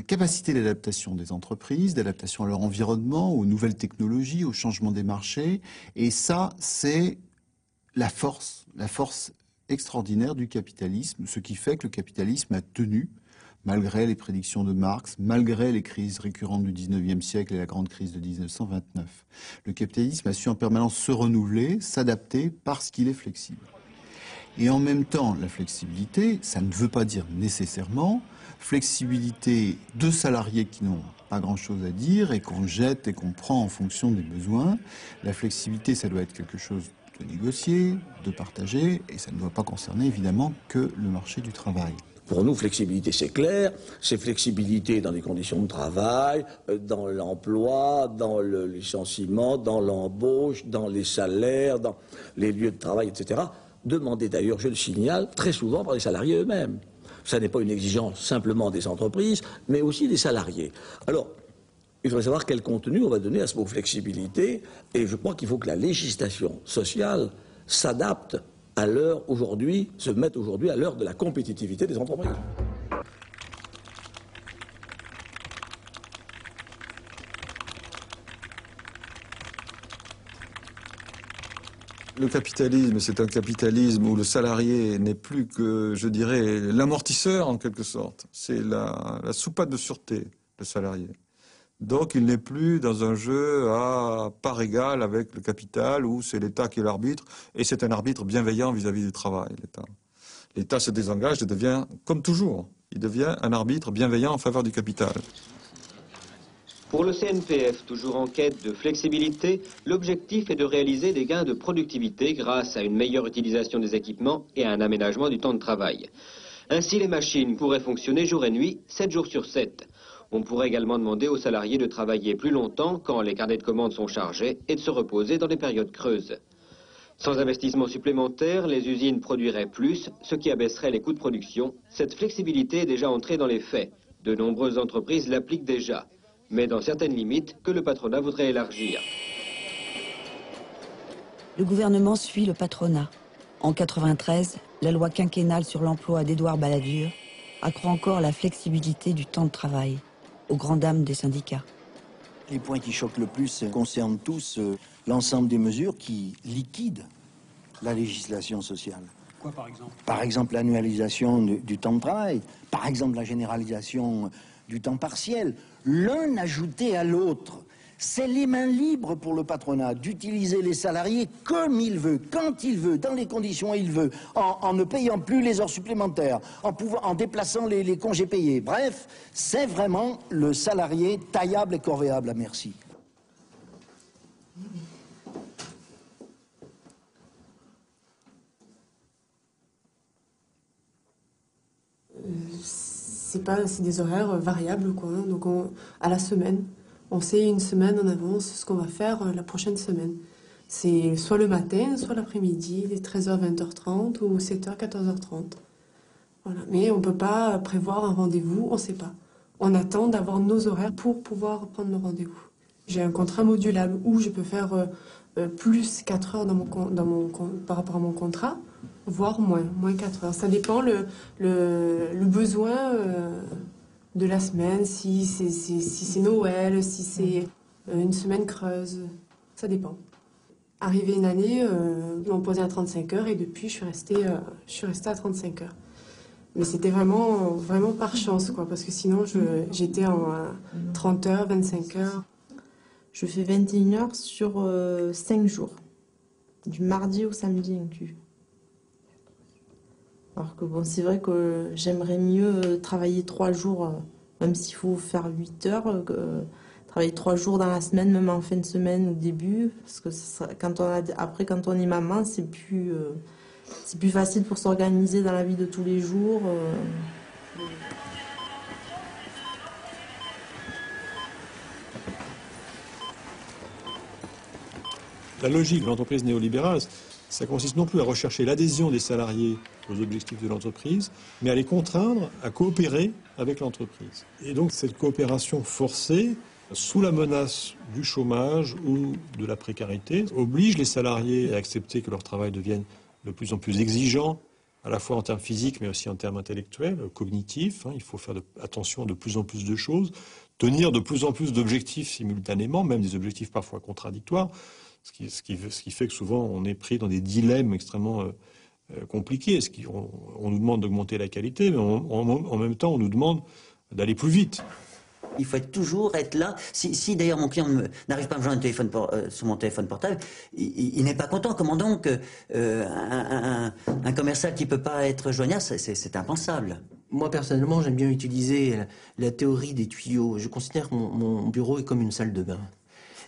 capacité d'adaptation des entreprises, d'adaptation à leur environnement, aux nouvelles technologies, au changement des marchés. Et ça, c'est la force extraordinaire du capitalisme, ce qui fait que le capitalisme a tenu malgré les prédictions de Marx, malgré les crises récurrentes du 19e siècle et la grande crise de 1929. Le capitalisme a su en permanence se renouveler, s'adapter parce qu'il est flexible. Et en même temps, la flexibilité, ça ne veut pas dire nécessairement flexibilité de salariés qui n'ont pas grand-chose à dire et qu'on jette et qu'on prend en fonction des besoins. La flexibilité, ça doit être quelque chose de négocié, de partagé, et ça ne doit pas concerner évidemment que le marché du travail. Pour nous, flexibilité, c'est clair. C'est flexibilité dans les conditions de travail, dans l'emploi, dans le licenciement, dans l'embauche, dans les salaires, dans les lieux de travail, etc. Demandé d'ailleurs, je le signale, très souvent par les salariés eux-mêmes. Ça n'est pas une exigence simplement des entreprises, mais aussi des salariés. Alors, il faudrait savoir quel contenu on va donner à ce mot flexibilité, et je crois qu'il faut que la législation sociale s'adapte à l'heure aujourd'hui, se mette aujourd'hui à l'heure de la compétitivité des entreprises. Le capitalisme, c'est un capitalisme où le salarié n'est plus que, je dirais, l'amortisseur en quelque sorte. C'est la soupape de sûreté, le salarié. Donc il n'est plus dans un jeu à part égale avec le capital où c'est l'État qui est l'arbitre, et c'est un arbitre bienveillant vis-à-vis du travail, l'État. L'État se désengage et devient, comme toujours, il devient un arbitre bienveillant en faveur du capital. Pour le CNPF, toujours en quête de flexibilité, l'objectif est de réaliser des gains de productivité grâce à une meilleure utilisation des équipements et à un aménagement du temps de travail. Ainsi, les machines pourraient fonctionner jour et nuit, 7 jours sur 7. On pourrait également demander aux salariés de travailler plus longtemps quand les carnets de commandes sont chargés et de se reposer dans les périodes creuses. Sans investissement supplémentaire, les usines produiraient plus, ce qui abaisserait les coûts de production. Cette flexibilité est déjà entrée dans les faits. De nombreuses entreprises l'appliquent déjà, mais dans certaines limites que le patronat voudrait élargir. Le gouvernement suit le patronat. En 1993, la loi quinquennale sur l'emploi d'Édouard Balladur accroît encore la flexibilité du temps de travail, aux grandes dames des syndicats. Les points qui choquent le plus concernent tous l'ensemble des mesures qui liquident la législation sociale. Quoi, par exemple? Par exemple, l'annualisation du temps de travail, par exemple la généralisation du temps partiel. L'un ajouté à l'autre, c'est les mains libres pour le patronat d'utiliser les salariés comme il veut, quand il veut, dans les conditions il veut, en ne payant plus les heures supplémentaires, en déplaçant les congés payés. Bref, c'est vraiment le salarié taillable et corvéable à merci. C'est des horaires variables, quoi. Donc à la semaine, on sait une semaine en avance ce qu'on va faire la prochaine semaine. C'est soit le matin, soit l'après-midi, les 13h, 20h30 ou 7h, 14h30. Voilà. Mais on ne peut pas prévoir un rendez-vous, on ne sait pas. On attend d'avoir nos horaires pour pouvoir prendre le rendez-vous. J'ai un contrat modulable où je peux faire plus 4 heures par rapport à mon contrat, voire moins 4 heures. Ça dépend le besoin de la semaine, si c'est Noël, si c'est une semaine creuse, ça dépend. Arrivé une année, ils m'ont posé à 35 heures et depuis je suis restée à 35 heures. Mais c'était vraiment par chance, quoi, parce que sinon j'étais en 30 heures, 25 heures. Je fais 21 heures sur 5 jours, du mardi au samedi inclus. Alors que bon, c'est vrai que j'aimerais mieux travailler 3 jours, même s'il faut faire 8 heures, travailler 3 jours dans la semaine, même en fin de semaine au début, parce que quand on est maman, c'est plus facile pour s'organiser dans la vie de tous les jours. La logique de l'entreprise néolibérale, ça consiste non plus à rechercher l'adhésion des salariés aux objectifs de l'entreprise, mais à les contraindre à coopérer avec l'entreprise. Et donc cette coopération forcée, sous la menace du chômage ou de la précarité, oblige les salariés à accepter que leur travail devienne de plus en plus exigeant, à la fois en termes physiques, mais aussi en termes intellectuels, cognitifs. Il faut faire attention à de plus en plus de choses, tenir de plus en plus d'objectifs simultanément, même des objectifs parfois contradictoires, ce qui fait que souvent on est pris dans des dilemmes extrêmement compliqué. On nous demande d'augmenter la qualité, mais en même temps, on nous demande d'aller plus vite. Il faut toujours être là. Si d'ailleurs mon client n'arrive pas à me joindre sur mon téléphone portable, il n'est pas content. Comment donc un commercial qui ne peut pas être joignable, c'est impensable. Moi, personnellement, j'aime bien utiliser la théorie des tuyaux. Je considère que mon bureau est comme une salle de bain.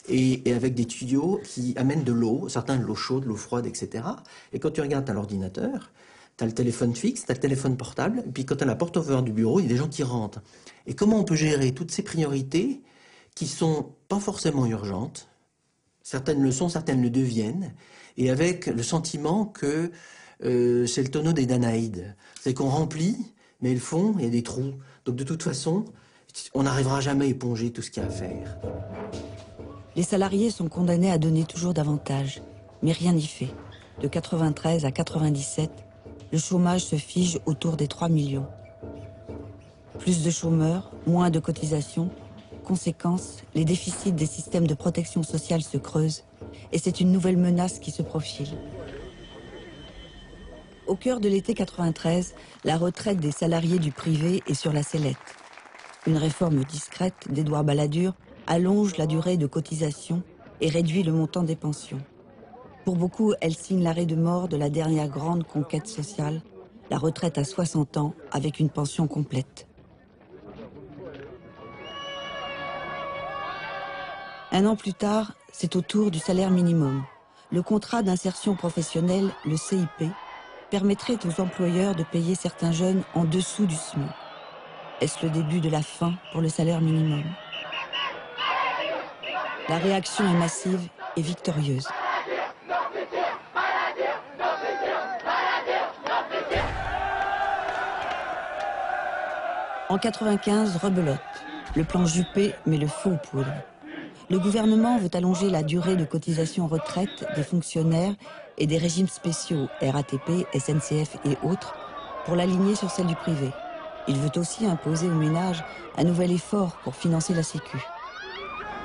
Et avec des tuyaux qui amènent de l'eau, certains de l'eau chaude, l'eau froide, etc. Et quand tu regardes, tu as l'ordinateur, tu as le téléphone fixe, tu as le téléphone portable, et puis quand tu as la porte ouverte du bureau, il y a des gens qui rentrent. Et comment on peut gérer toutes ces priorités qui sont pas forcément urgentes, certaines le sont, certaines le deviennent, et avec le sentiment que c'est le tonneau des Danaïdes. C'est qu'on remplit, mais le fond, il y a des trous. Donc de toute façon, on n'arrivera jamais à éponger tout ce qu'il y a à faire. Les salariés sont condamnés à donner toujours davantage, mais rien n'y fait. De 93 à 97, le chômage se fige autour des 3 millions. Plus de chômeurs, moins de cotisations. Conséquence, les déficits des systèmes de protection sociale se creusent et c'est une nouvelle menace qui se profile. Au cœur de l'été 93, la retraite des salariés du privé est sur la sellette. Une réforme discrète d'Édouard Balladur allonge la durée de cotisation et réduit le montant des pensions. Pour beaucoup, elle signe l'arrêt de mort de la dernière grande conquête sociale, la retraite à 60 ans avec une pension complète. Un an plus tard, c'est au tour du salaire minimum. Le contrat d'insertion professionnelle, le CIP, permettrait aux employeurs de payer certains jeunes en dessous du SMIC. Est-ce le début de la fin pour le salaire minimum? La réaction est massive et victorieuse. En 95, rebelote. Le plan Juppé met le feu aux poudres. Le gouvernement veut allonger la durée de cotisation retraite des fonctionnaires et des régimes spéciaux RATP, SNCF et autres pour l'aligner sur celle du privé. Il veut aussi imposer aux ménages un nouvel effort pour financer la Sécu.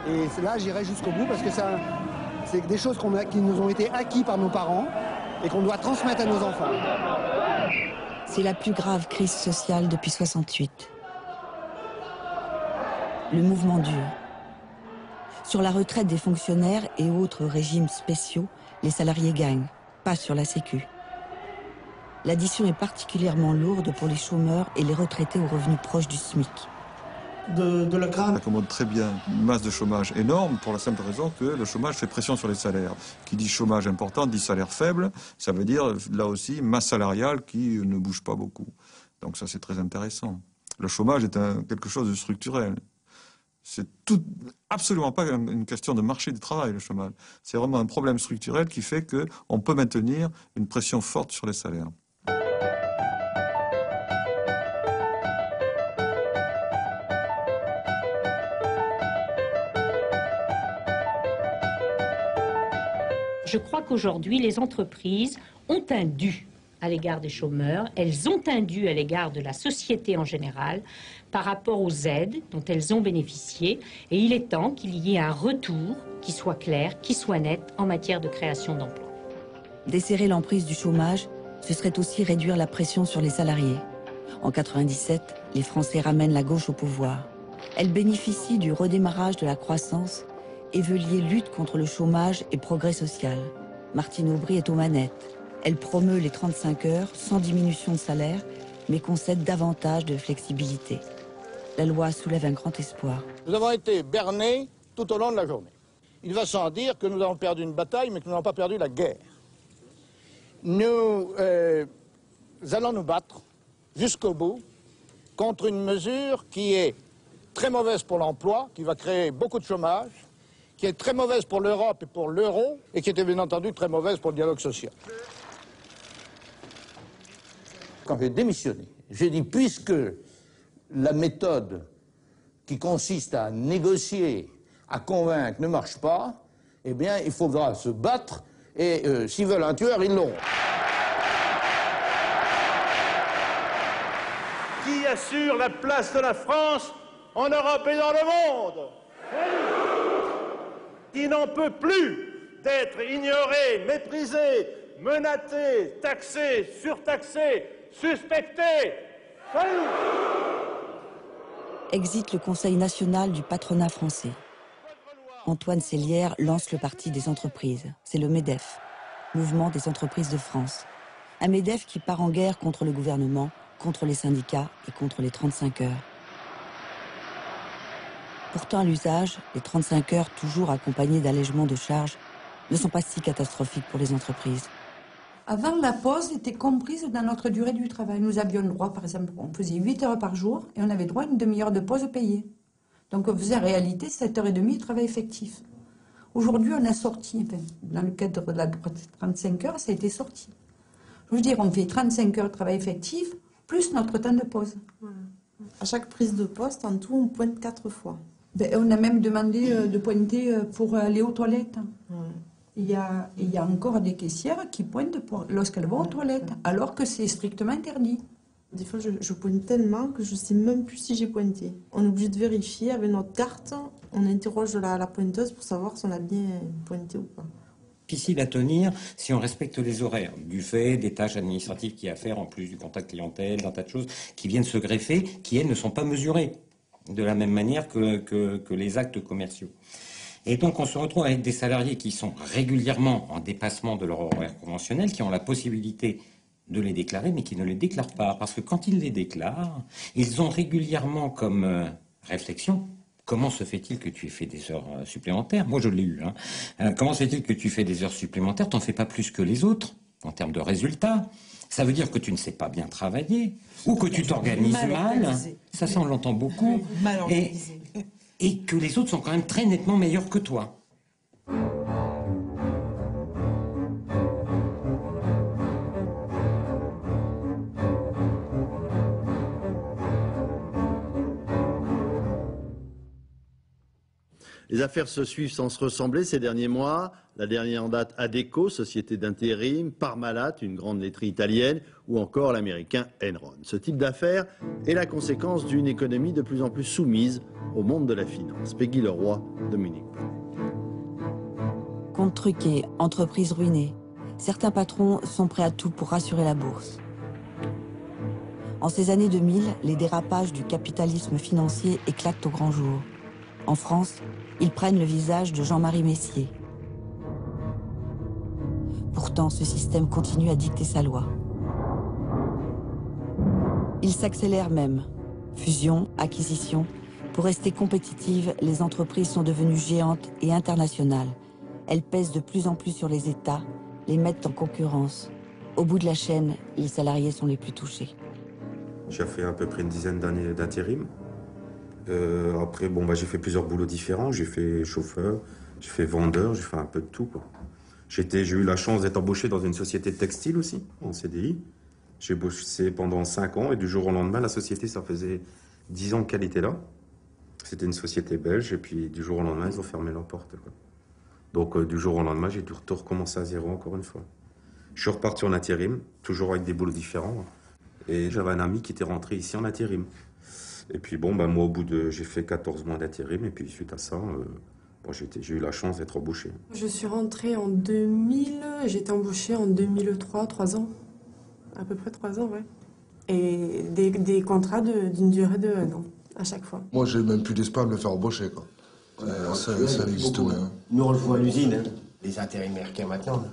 Et là, j'irai jusqu'au bout parce que c'est des choses qui nous ont été acquis par nos parents et qu'on doit transmettre à nos enfants. C'est la plus grave crise sociale depuis 68. Le mouvement dure. Sur la retraite des fonctionnaires et autres régimes spéciaux, les salariés gagnent, pas sur la Sécu. L'addition est particulièrement lourde pour les chômeurs et les retraités aux revenus proches du SMIC. Ça accommode très bien une masse de chômage énorme pour la simple raison que le chômage fait pression sur les salaires. Qui dit chômage important dit salaire faible, ça veut dire là aussi masse salariale qui ne bouge pas beaucoup. Donc ça c'est très intéressant. Le chômage est quelque chose de structurel. C'est absolument pas une question de marché du travail, le chômage. C'est vraiment un problème structurel qui fait qu'on peut maintenir une pression forte sur les salaires. Je crois qu'aujourd'hui, les entreprises ont un dû à l'égard des chômeurs, elles ont un dû à l'égard de la société en général par rapport aux aides dont elles ont bénéficié. Et il est temps qu'il y ait un retour qui soit clair, qui soit net en matière de création d'emplois. Desserrer l'emprise du chômage, ce serait aussi réduire la pression sur les salariés. En 97, les Français ramènent la gauche au pouvoir. Elle bénéficie du redémarrage de la croissance et veut lier lutte contre le chômage et progrès social. Martine Aubry est aux manettes. Elle promeut les 35 heures sans diminution de salaire, mais concède davantage de flexibilité. La loi soulève un grand espoir. Nous avons été bernés tout au long de la journée. Il va sans dire que nous avons perdu une bataille, mais que nous n'avons pas perdu la guerre. Nous allons nous battre jusqu'au bout contre une mesure qui est très mauvaise pour l'emploi, qui va créer beaucoup de chômage, qui est très mauvaise pour l'Europe et pour l'euro, et qui était bien entendu très mauvaise pour le dialogue social. Quand j'ai démissionné, j'ai dit, puisque la méthode qui consiste à négocier, à convaincre ne marche pas, eh bien, il faudra se battre, et s'ils veulent un tueur, ils l'auront. Qui assure la place de la France en Europe et dans le monde? Qui n'en peut plus d'être ignoré, méprisé, menottés, taxés, surtaxés, suspectés. Salut! Exit le Conseil national du patronat français. Antoine Sellière lance le Parti des entreprises. C'est le MEDEF, Mouvement des entreprises de France. Un MEDEF qui part en guerre contre le gouvernement, contre les syndicats et contre les 35 heures. Pourtant, à l'usage, les 35 heures, toujours accompagnées d'allègements de charges, ne sont pas si catastrophiques pour les entreprises. Avant, la pause était comprise dans notre durée du travail. Nous avions le droit, par exemple, on faisait 8 heures par jour et on avait droit à une demi-heure de pause payée. Donc on faisait en réalité 7h30 de travail effectif. Aujourd'hui, on a sorti, enfin, dans le cadre de la 35 heures, ça a été sorti. Je veux dire, on fait 35 heures de travail effectif, plus notre temps de pause. Voilà. À chaque prise de poste, en tout, on pointe 4 fois. Ben, on a même demandé de pointer pour aller aux toilettes. Ouais. Il y a encore des caissières qui pointent lorsqu'elles vont aux toilettes, alors que c'est strictement interdit. Des fois, je pointe tellement que je ne sais même plus si j'ai pointé. On est obligé de vérifier avec notre carte. On interroge la pointeuse pour savoir si on a bien pointé ou pas. Difficile à tenir si on respecte les horaires, du fait des tâches administratives qu'il y a à faire, en plus du contact clientèle, d'un tas de choses qui viennent se greffer, qui, elles, ne sont pas mesurées de la même manière que les actes commerciaux. Et donc, on se retrouve avec des salariés qui sont régulièrement en dépassement de leur horaire conventionnel, qui ont la possibilité de les déclarer, mais qui ne les déclarent pas. Parce que quand ils les déclarent, ils ont régulièrement comme réflexion: comment se fait-il que tu aies fait des heures supplémentaires? Moi, je l'ai eu. Comment se fait-il que tu fais des heures supplémentaires? T'en fais pas plus que les autres, en termes de résultats. Ça veut dire que tu ne sais pas bien travailler, ou que tu t'organises mal. Ça, on l'entend beaucoup. Et que les autres sont quand même très nettement meilleurs que toi. Les affaires se suivent sans se ressembler ces derniers mois. La dernière en date, Adecco, société d'intérim, Parmalat, une grande laiterie italienne, ou encore l'américain Enron. Ce type d'affaires est la conséquence d'une économie de plus en plus soumise au monde de la finance. Peggy Leroy, Dominique. Comptes truqués, entreprises ruinées. Certains patrons sont prêts à tout pour rassurer la bourse. En ces années 2000, les dérapages du capitalisme financier éclatent au grand jour. En France, ils prennent le visage de Jean-Marie Messier. Pourtant, ce système continue à dicter sa loi. Il s'accélère même. Fusion, acquisition. Pour rester compétitives, les entreprises sont devenues géantes et internationales. Elles pèsent de plus en plus sur les États, les mettent en concurrence. Au bout de la chaîne, les salariés sont les plus touchés. J'ai fait à peu près une dizaine d'années d'intérim. Après, j'ai fait plusieurs boulots différents. J'ai fait chauffeur, j'ai fait vendeur, j'ai fait un peu de tout, quoi. J'ai eu la chance d'être embauché dans une société de textile aussi, en CDI. J'ai bossé pendant 5 ans et du jour au lendemain, la société, ça faisait 10 ans qu'elle était là. C'était une société belge et puis du jour au lendemain, ils ont fermé leurs portes, quoi. Donc du jour au lendemain, j'ai dû recommencer à zéro encore une fois. Je suis reparti en intérim, toujours avec des boulots différents. Et j'avais un ami qui était rentré ici en intérim. Et puis moi, j'ai fait 14 mois d'intérim et puis suite à ça, j'ai eu la chance d'être embauché. Je suis rentrée en 2000, j'ai été embauchée en 2003, 3 ans. À peu près 3 ans, ouais. Et des contrats d'une durée de 1 an, à chaque fois. Moi, j'ai même plus d'espoir de me faire embaucher, quoi. Ça n'existe pas. Nous, on le voit à l'usine, hein. Les intérimaires qu'il y a maintenant, là,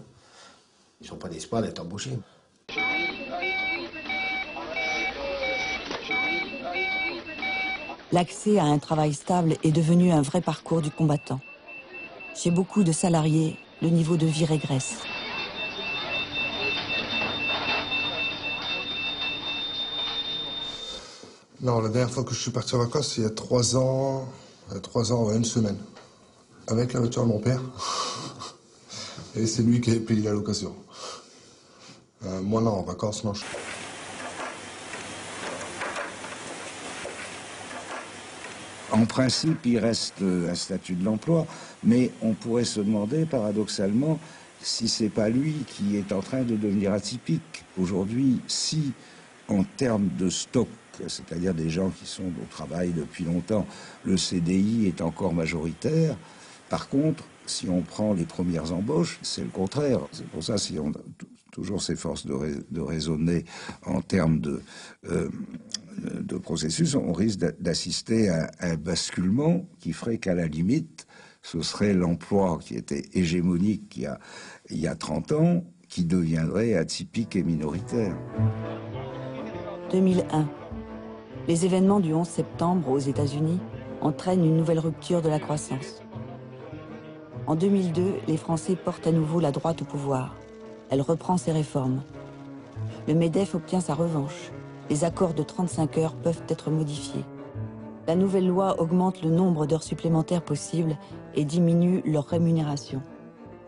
ils n'ont pas d'espoir d'être embauchés. L'accès à un travail stable est devenu un vrai parcours du combattant. Chez beaucoup de salariés, le niveau de vie régresse. Non, la dernière fois que je suis parti en vacances, c'est il y a 3 ans, 1 semaine. Avec la voiture de mon père. Et c'est lui qui avait payé la location. Moi non, en vacances, non. En principe, il reste un statut de l'emploi, mais on pourrait se demander, paradoxalement, si c'est pas lui qui est en train de devenir atypique. Aujourd'hui, si, en termes de stock, c'est-à-dire des gens qui sont au travail depuis longtemps, le CDI est encore majoritaire, Par contre, si on prend les premières embauches, c'est le contraire. C'est pour ça, si on toujours s'efforce de raisonner en termes de processus, on risque d'assister à un basculement qui ferait qu'à la limite, ce serait l'emploi qui était hégémonique il y a 30 ans, qui deviendrait atypique et minoritaire. 2001. Les événements du 11 septembre aux États-Unis entraînent une nouvelle rupture de la croissance. En 2002, les Français portent à nouveau la droite au pouvoir. Elle reprend ses réformes. Le MEDEF obtient sa revanche. Les accords de 35 heures peuvent être modifiés. La nouvelle loi augmente le nombre d'heures supplémentaires possibles et diminue leur rémunération.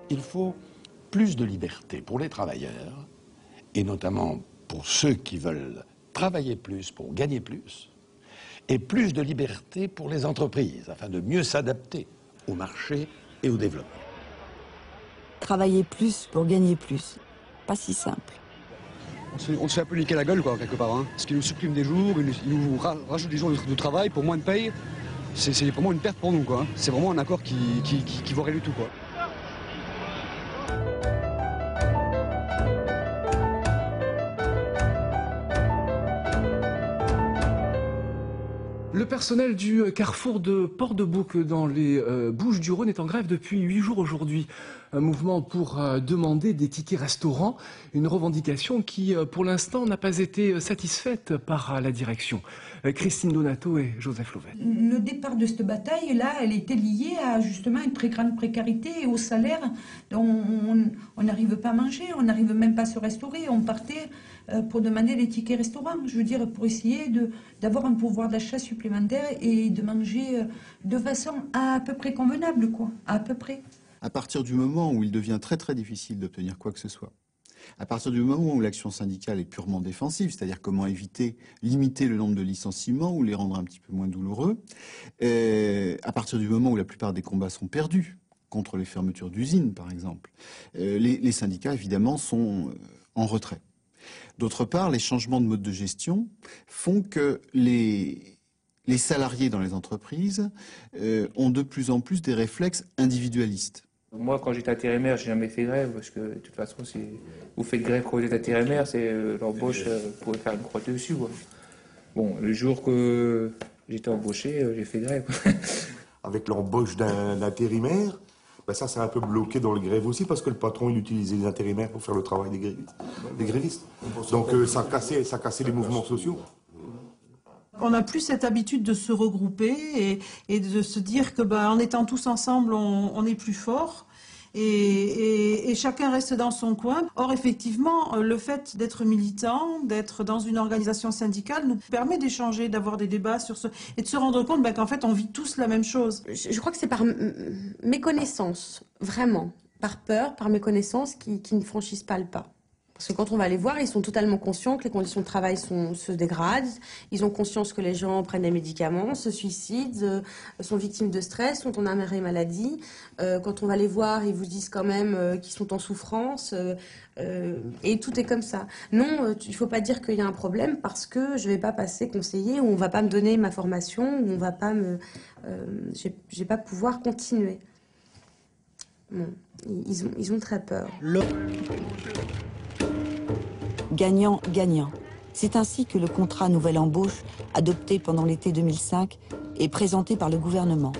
Il faut plus de liberté pour les travailleurs, et notamment pour ceux qui veulent travailler plus pour gagner plus, et plus de liberté pour les entreprises, afin de mieux s'adapter au marché et au développement. Travailler plus pour gagner plus, pas si simple. On se fait un peu niquer la gueule, quoi, quelque part. Hein. Parce qu'ils nous suppriment des jours, ils nous rajoutent des jours de travail pour moins de paye. C'est vraiment une perte pour nous, quoi. C'est vraiment un accord qui vaut rien du tout, quoi. Le personnel du carrefour de Port-de-Bouc dans les Bouches-du-Rhône est en grève depuis 8 jours aujourd'hui. Un mouvement pour demander des tickets restaurants, une revendication qui, pour l'instant, n'a pas été satisfaite par la direction. Christine Donato et Joseph Louvet. Le départ de cette bataille-là, elle était liée à justement une très grande précarité et au salaire. On n'arrive pas à manger, on n'arrive même pas à se restaurer. On partait pour demander des tickets restaurants, je veux dire, pour essayer d'avoir un pouvoir d'achat supplémentaire et de manger de façon à peu près convenable, quoi, à peu près. À partir du moment où il devient très très difficile d'obtenir quoi que ce soit, à partir du moment où l'action syndicale est purement défensive, c'est-à-dire comment limiter le nombre de licenciements ou les rendre un petit peu moins douloureux, à partir du moment où la plupart des combats sont perdus, contre les fermetures d'usines par exemple, les syndicats évidemment sont en retrait. D'autre part, les changements de mode de gestion font que les salariés dans les entreprises ont de plus en plus des réflexes individualistes. Moi, quand j'étais intérimaire, j'ai jamais fait grève, parce que de toute façon, si vous faites grève quand vous êtes intérimaire, c'est l'embauche, vous pouvez faire une croix dessus, quoi. Bon, le jour que j'étais embauché, j'ai fait grève. Avec l'embauche d'un intérimaire, ben ça, c'est un peu bloqué dans le grève aussi, parce que le patron, il utilisait les intérimaires pour faire le travail des grévistes. Donc ça a cassé les mouvements sociaux. On n'a plus cette habitude de se regrouper et de se dire que en étant tous ensemble, on est plus fort et chacun reste dans son coin. Or, effectivement, le fait d'être militant, d'être dans une organisation syndicale nous permet d'échanger, d'avoir des débats sur et de se rendre compte qu'en fait, on vit tous la même chose. Je crois que c'est par méconnaissance, vraiment, par peur, par méconnaissance, qui ne franchissent pas le pas. Parce que quand on va les voir, ils sont totalement conscients que les conditions de travail se dégradent. Ils ont conscience que les gens prennent des médicaments, se suicident, sont victimes de stress, sont en arrêt maladie. Quand on va les voir, ils vous disent quand même qu'ils sont en souffrance. Et tout est comme ça. Non, il ne faut pas dire qu'il y a un problème parce que je ne vais pas passer conseiller ou on ne va pas me donner ma formation ou on va pas je ne vais pas pouvoir continuer. Bon, ils ont très peur. Gagnant, gagnant. C'est ainsi que le contrat nouvelle embauche, adopté pendant l'été 2005, est présenté par le gouvernement.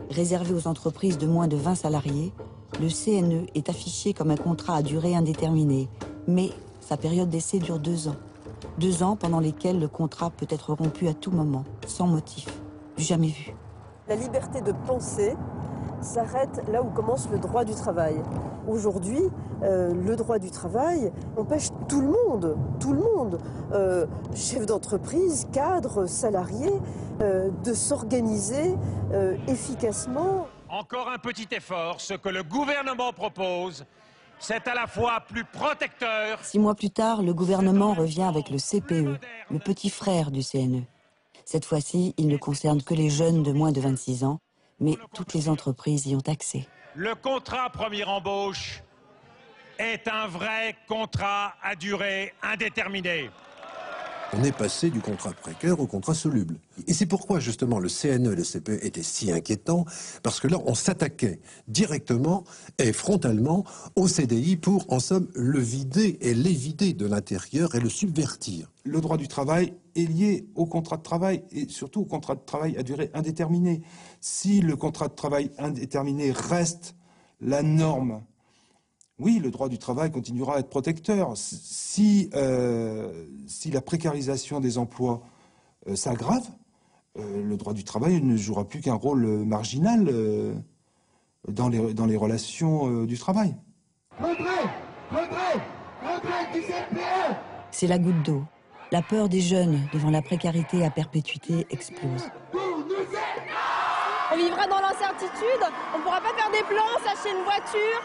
Réservé aux entreprises de moins de 20 salariés, le CNE est affiché comme un contrat à durée indéterminée. Mais sa période d'essai dure 2 ans. 2 ans pendant lesquels le contrat peut être rompu à tout moment, sans motif. Jamais vu. La liberté de penser s'arrête là où commence le droit du travail. Aujourd'hui, le droit du travail empêche tout le monde, chef d'entreprise, cadre, salarié, de s'organiser efficacement. Encore un petit effort, ce que le gouvernement propose, c'est à la fois plus protecteur. 6 mois plus tard, le gouvernement revient avec le CPE, le petit frère du CNE. Cette fois-ci, il ne concerne que les jeunes de moins de 26 ans, mais toutes les entreprises y ont accès. Le contrat première embauche est un vrai contrat à durée indéterminée. On est passé du contrat précaire au contrat soluble. Et c'est pourquoi, justement, le CNE et le CPE étaient si inquiétants, parce que là, on s'attaquait directement et frontalement au CDI pour, en somme, le vider et l'évider de l'intérieur et le subvertir. Le droit du travail est lié au contrat de travail et surtout au contrat de travail à durée indéterminée. Si le contrat de travail indéterminé reste la norme, oui, le droit du travail continuera à être protecteur. Si la précarisation des emplois s'aggrave, le droit du travail ne jouera plus qu'un rôle marginal dans les relations du travail. Retrait du CPE! C'est la goutte d'eau. La peur des jeunes devant la précarité à perpétuité explose. On vivra dans l'incertitude, on ne pourra pas faire des plans, s'acheter une voiture,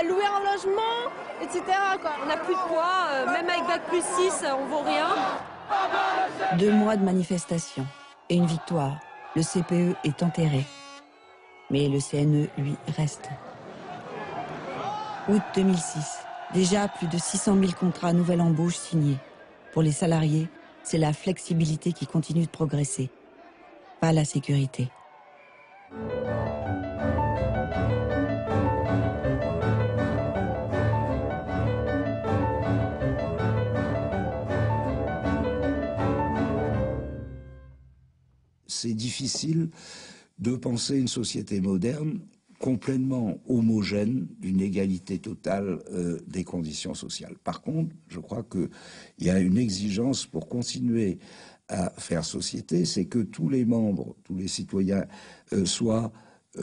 louer un logement, etc. quoi. On n'a plus de poids, même avec Bac plus 6, on vaut rien. 2 mois de manifestation et une victoire. Le CPE est enterré. Mais le CNE, lui, reste. Août 2006. Déjà plus de 600 000 contrats nouvelle embauche signés. Pour les salariés, c'est la flexibilité qui continue de progresser, pas la sécurité. C'est difficile de penser une société moderne complètement homogène, d'une égalité totale des conditions sociales. Par contre, je crois qu'il y a une exigence pour continuer à faire société, c'est que tous les membres, tous les citoyens soient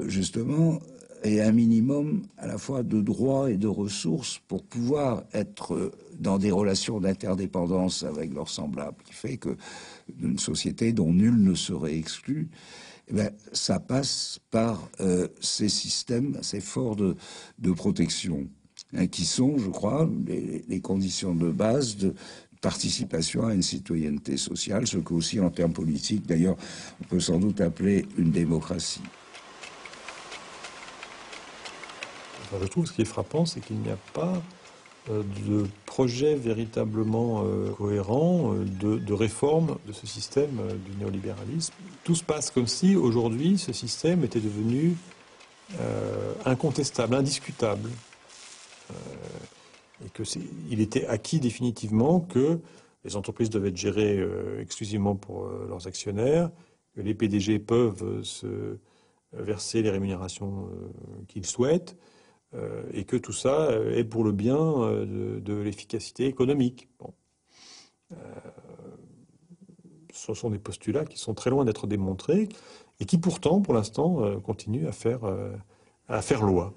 justement et un minimum à la fois de droits et de ressources pour pouvoir être dans des relations d'interdépendance avec leurs semblables, qui fait que d'une société dont nul ne serait exclu, eh bien, ça passe par ces systèmes, ces forts de protection, hein, qui sont, je crois, les conditions de base de participation à une citoyenneté sociale, ce qu'aussi en termes politiques, d'ailleurs, on peut sans doute appeler une démocratie. Enfin, je trouve ce qui est frappant, c'est qu'il n'y a pas de projet véritablement cohérent de réforme de ce système du néolibéralisme. Tout se passe comme si, aujourd'hui, ce système était devenu incontestable, indiscutable. Et qu'il était acquis définitivement que les entreprises doivent être gérées exclusivement pour leurs actionnaires, que les PDG peuvent se verser les rémunérations qu'ils souhaitent, et que tout ça est pour le bien de l'efficacité économique. Bon. Ce sont des postulats qui sont très loin d'être démontrés et qui pourtant, pour l'instant, continuent à faire loi.